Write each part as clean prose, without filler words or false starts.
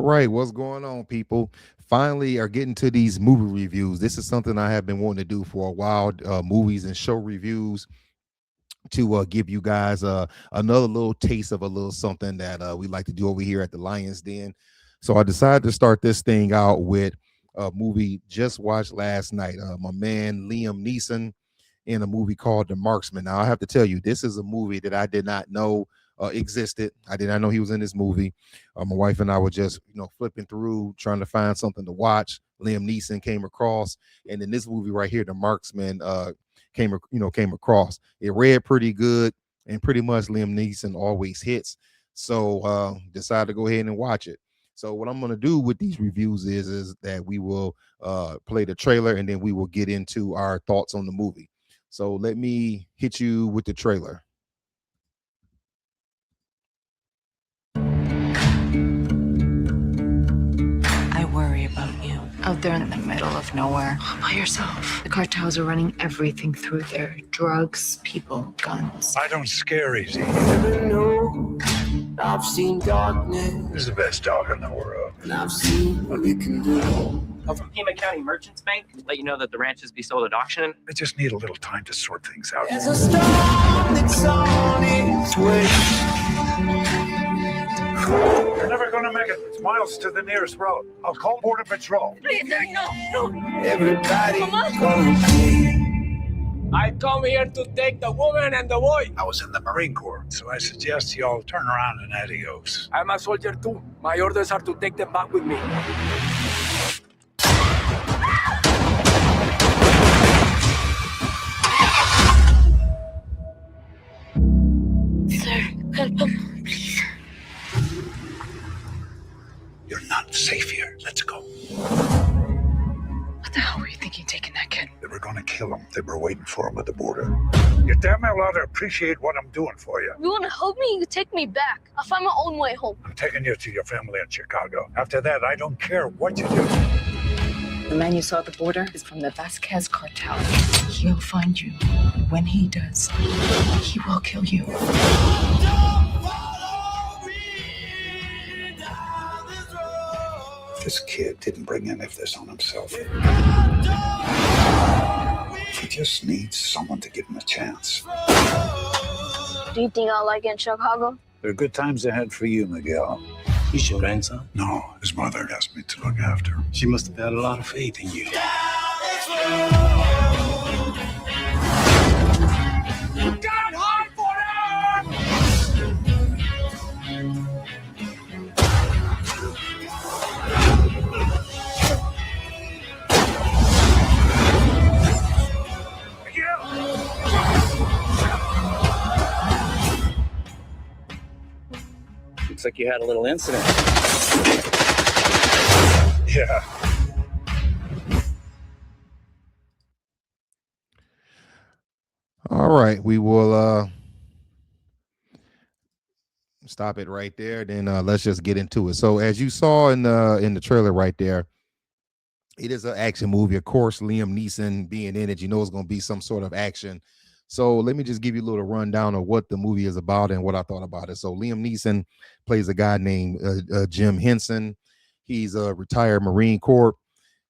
All right, what's going on, people? Finally, are getting to these movie reviews. This is something I have been wanting to do for a while. Movies and show reviews to give you guys another little taste of a little something that we like to do over here at the Lions Den. So I decided to start this thing out with a movie just watched last night. My man Liam Neeson in a movie called The Marksman. Now I have to tell you, this is a movie that I did not know existed. I did not know he was in this movie. My wife and I were just, flipping through trying to find something to watch. Liam Neeson came across, and in this movie right here, The Marksman, came across. It read pretty good, and pretty much Liam Neeson always hits. So decided to go ahead and watch it. So what I'm going to do with these reviews is that we will play the trailer, and then we will get into our thoughts on the movie. So let me hit you with the trailer. I worry about you. Out there in the middle of nowhere, all by yourself. The cartels are running everything through there. Drugs, people, guns. I don't scare easy. I've seen darkness, Who's the best dog in the world? and I've seen what it can do. I'm from Pima County Merchants Bank. Let you know that the ranches be sold at auction. I just need a little time to sort things out. There's a storm that's on its way. You're never gonna make it. It's miles to the nearest road. I'll call Border Patrol. Please, no. Everybody's gonna pay. I come here to take the woman and the boy. I was in the Marine Corps, so I suggest y'all turn around and adios. I'm a soldier too. My orders are to take them back with me. Sir, help him, please. You're not safe here. Let's go. What the hell were you thinking taking that kid? They were gonna kill him. They were waiting for him at the border. You damn well ought to appreciate what I'm doing for you. You want to help me? You take me back. I'll find my own way home. I'm taking you to your family in Chicago. After that, I don't care what you do. The man you saw at the border is from the Vasquez cartel. He'll find you. When he does, he will kill you. This kid didn't bring any of this on himself. He just needs someone to give him a chance. Do you think I'll like it in Chicago? There are good times ahead for you, Miguel. He's your grandson? No, his mother asked me to look after him. She must have had a lot of faith in you. God, hard for them! Looks like you had a little incident. Yeah. All right, we will stop it right there. Then let's just get into it. So as you saw in the trailer right there, it is an action movie. Of course, Liam Neeson being in it, it's going to be some sort of action. So let me just give you a little rundown of what the movie is about and what I thought about it. So Liam Neeson plays a guy named Jim Henson. He's a retired Marine Corps.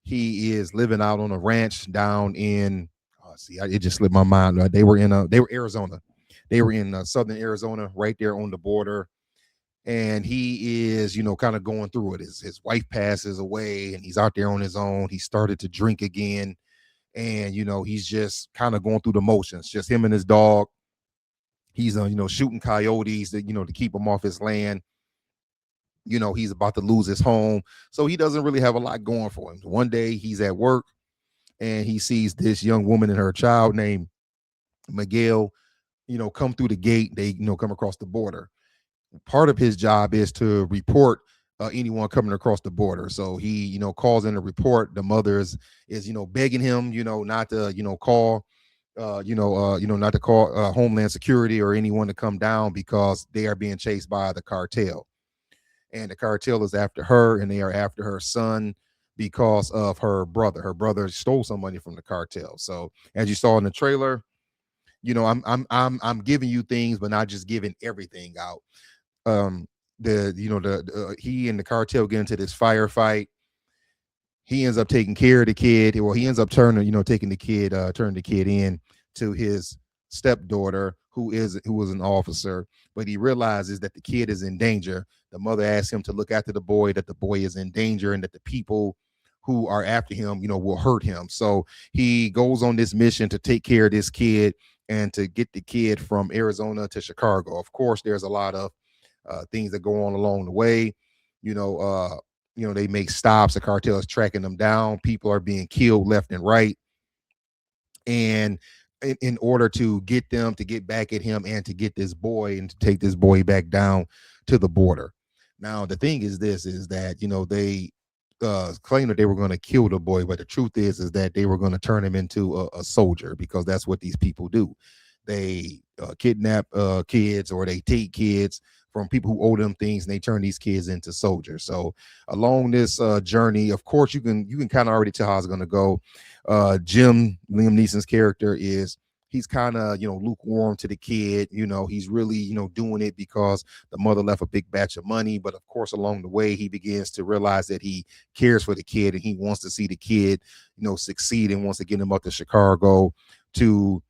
He is living out on a ranch down in, it just slipped my mind. They were Arizona. They were in southern Arizona, right there on the border. And he is, kind of going through it. His wife passes away and he's out there on his own. He started to drink again. And, he's just kind of going through the motions, just him and his dog. He's, shooting coyotes to keep him off his land. He's about to lose his home. So he doesn't really have a lot going for him. One day he's at work and he sees this young woman and her child named Miguel, come through the gate. They, come across the border. Part of his job is to report anyone coming across the border. So he, calls in a report. The mother is begging him, not to, call, not to call Homeland Security or anyone to come down because they are being chased by the cartel. And the cartel is after her, and they are after her son because of her brother. Her brother stole some money from the cartel. So as you saw in the trailer, I'm giving you things, but not just giving everything out. he and the cartel get into this firefight. He ends up taking care of the kid. Well, he ends up turning the kid in to his stepdaughter, who was an officer, but he realizes that the kid is in danger. The mother asks him to look after the boy, that the boy is in danger, and that the people who are after him, will hurt him. So he goes on this mission to take care of this kid and to get the kid from Arizona to Chicago. Of course, there's a lot of things that go on along the way. They make stops. The cartel is tracking them down. People are being killed left and right. And in order to get them to get back at him and to get this boy and to take this boy back down to the border. Now, the thing is that, they claim that they were going to kill the boy, but the truth is that they were going to turn him into a soldier, because that's what these people do. They kidnap kids, or they take kids from people who owe them things, and they turn these kids into soldiers. So along this journey, of course, you can kind of already tell how it's going to go. Liam Neeson's character he's kind of, lukewarm to the kid. He's really, doing it because the mother left a big batch of money. But of course, along the way, he begins to realize that he cares for the kid, and he wants to see the kid, succeed, and wants to get him up to Chicago to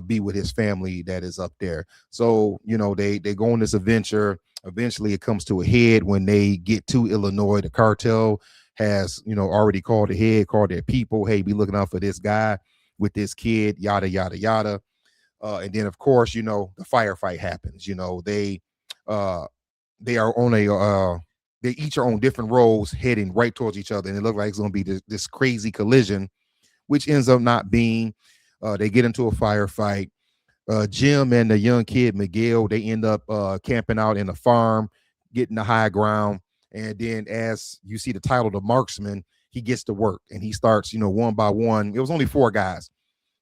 be with his family that is up there. So, they go on this adventure. Eventually it comes to a head when they get to Illinois. The cartel has, already called their people. Hey, be looking out for this guy with this kid, yada, yada, yada. And then of course, the firefight happens. They are on they each are on different roads heading right towards each other. And it looks like it's going to be this crazy collision, which ends up not being. They get into a firefight. Jim and the young kid, Miguel, they end up camping out in a farm, getting the high ground. And then as you see the title, The Marksman, he gets to work and he starts, one by one. It was only 4 guys,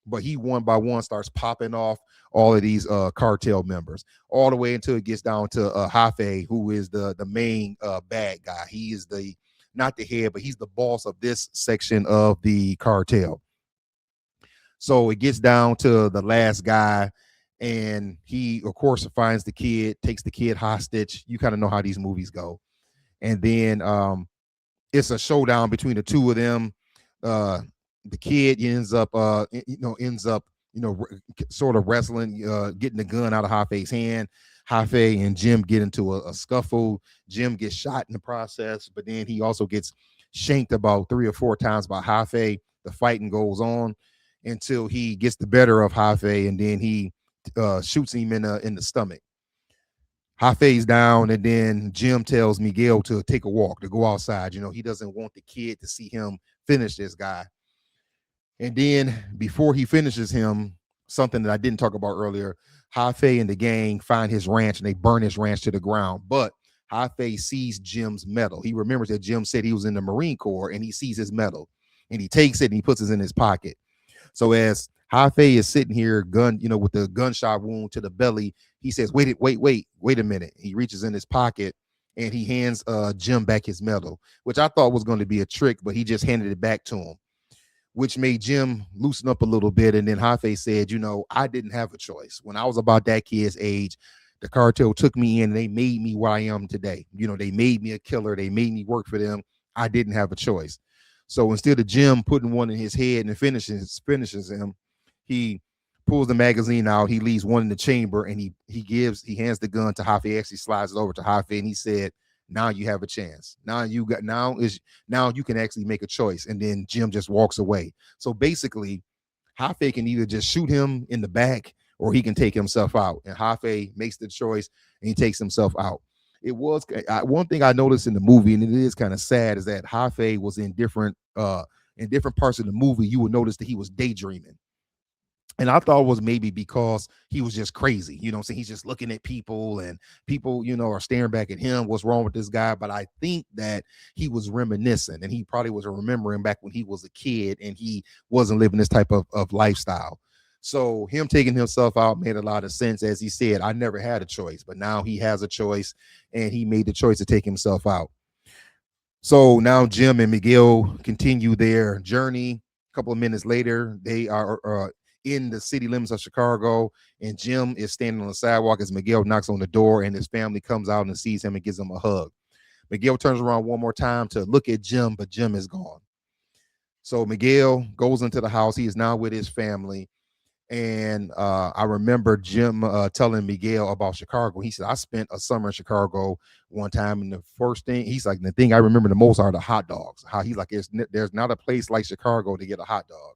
but he one by one starts popping off all of these cartel members, all the way until it gets down to Hafe, who is the main bad guy. He is not the head, but he's the boss of this section of the cartel. So it gets down to the last guy, and he, of course, finds the kid, takes the kid hostage. You kind of know how these movies go. And then it's a showdown between the two of them. The kid ends up sort of wrestling, getting the gun out of Hafe's hand. Hafe and Jim get into a scuffle. Jim gets shot in the process, but then he also gets shanked about 3 or 4 times by Hafe. The fighting goes on until he gets the better of Hafe, and then he shoots him in the stomach. Hafe's down, and then Jim tells Miguel to take a walk, to go outside. He doesn't want the kid to see him finish this guy. And then before he finishes him, something that I didn't talk about earlier, Hafe and the gang find his ranch, and they burn his ranch to the ground. But Hafe sees Jim's medal. He remembers that Jim said he was in the Marine Corps, and he sees his medal, and he takes it and he puts it in his pocket. So as Hafe is sitting here, with the gunshot wound to the belly, he says, wait a minute. He reaches in his pocket and he hands Jim back his medal, which I thought was going to be a trick, but he just handed it back to him, which made Jim loosen up a little bit. And then Hafe said, I didn't have a choice. When I was about that kid's age, the cartel took me in and they made me what I am today. They made me a killer. They made me work for them. I didn't have a choice. So instead of Jim putting one in his head and finishes him, he pulls the magazine out. He leaves one in the chamber, and he hands the gun to Hafe. Actually slides it over to Hafe, and he said, "Now you have a chance. Now you can actually make a choice." And then Jim just walks away. So basically, Hafe can either just shoot him in the back, or he can take himself out. And Hafe makes the choice, and he takes himself out. It was one thing I noticed in the movie, and it is kind of sad, is that Hafe was in different parts of the movie. You would notice that he was daydreaming. And I thought it was maybe because he was just crazy. So he's just looking at people, and people, are staring back at him. What's wrong with this guy? But I think that he was reminiscing, and he probably was remembering back when he was a kid and he wasn't living this type of lifestyle. So him taking himself out made a lot of sense. As he said, I never had a choice, but now he has a choice, and he made the choice to take himself out. So now Jim and Miguel continue their journey. A couple of minutes later, they are in the city limits of Chicago, and Jim is standing on the sidewalk as Miguel knocks on the door, and his family comes out and sees him and gives him a hug. Miguel turns around one more time to look at Jim, but Jim is gone. So Miguel goes into the house. He is now with his family. And I remember Jim telling Miguel about Chicago. He said, I spent a summer in Chicago one time, and the first thing, he's like, the thing I remember the most are the hot dogs. How he's like, there's not a place like Chicago to get a hot dog.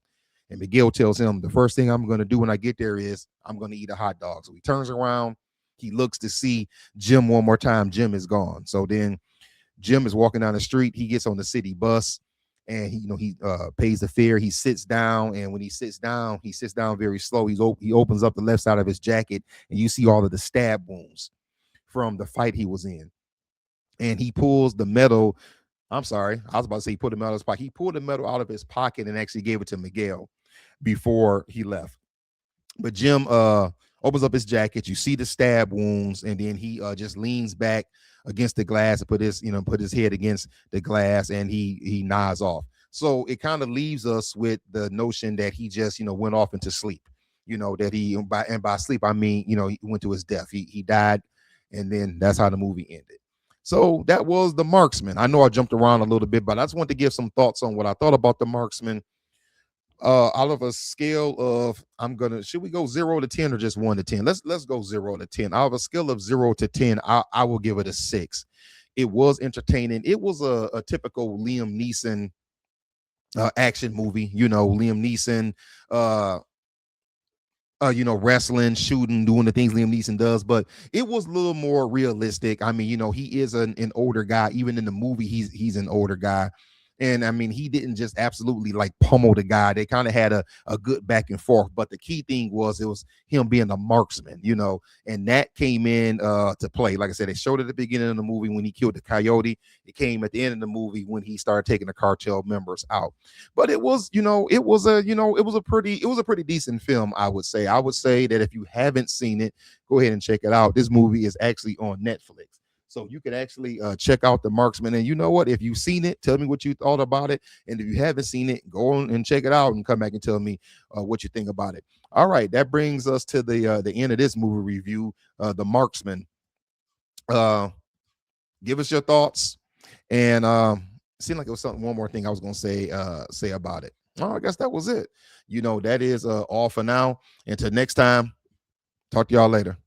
And Miguel tells him, the first thing I'm going to do when I get there is I'm going to eat a hot dog. So he turns around, he looks to see Jim one more time. Jim is gone. So then Jim is walking down the street. He gets on the city bus, and he pays the fare. He sits down, and when he sits down very slow. He opens up the left side of his jacket, and you see all of the stab wounds from the fight he was in. And he pulls the metal. I'm sorry, I was about to say he put the metal in his pocket. He pulled the metal out of his pocket and actually gave it to Miguel before he left. But Jim opens up his jacket. You see the stab wounds, and then he just leans back against the glass and put his head against the glass, and he nods off. So it kind of leaves us with the notion that he just went off into sleep. That by sleep I mean he went to his death. He died, and then that's how the movie ended. So that was The Marksman. I know I jumped around a little bit, but I just want to give some thoughts on what I thought about The Marksman. Out of a scale of, should we go 0 to 10 or just 1 to 10? Let's go 0 to 10. Out of a scale of 0 to 10, I will give it a 6. It was entertaining. It was a typical Liam Neeson action movie. Liam Neeson, wrestling, shooting, doing the things Liam Neeson does, but it was a little more realistic. I mean, he is an older guy. Even in the movie, he's an older guy. And I mean, he didn't just absolutely like pummel the guy. They kind of had a good back and forth. But the key thing was it was him being a marksman, and that came in to play. Like I said, they showed at the beginning of the movie when he killed the coyote. It came at the end of the movie when he started taking the cartel members out. But it was a pretty decent film, I would say. I would say that if you haven't seen it, go ahead and check it out. This movie is actually on Netflix. So you can actually check out The Marksman. And you know what? If you've seen it, tell me what you thought about it. And if you haven't seen it, go on and check it out and come back and tell me what you think about it. All right. That brings us to the end of this movie review, The Marksman. Give us your thoughts. And it seemed like it was one more thing I was going to say about it. Oh, I guess that was it. That is all for now. Until next time, talk to y'all later.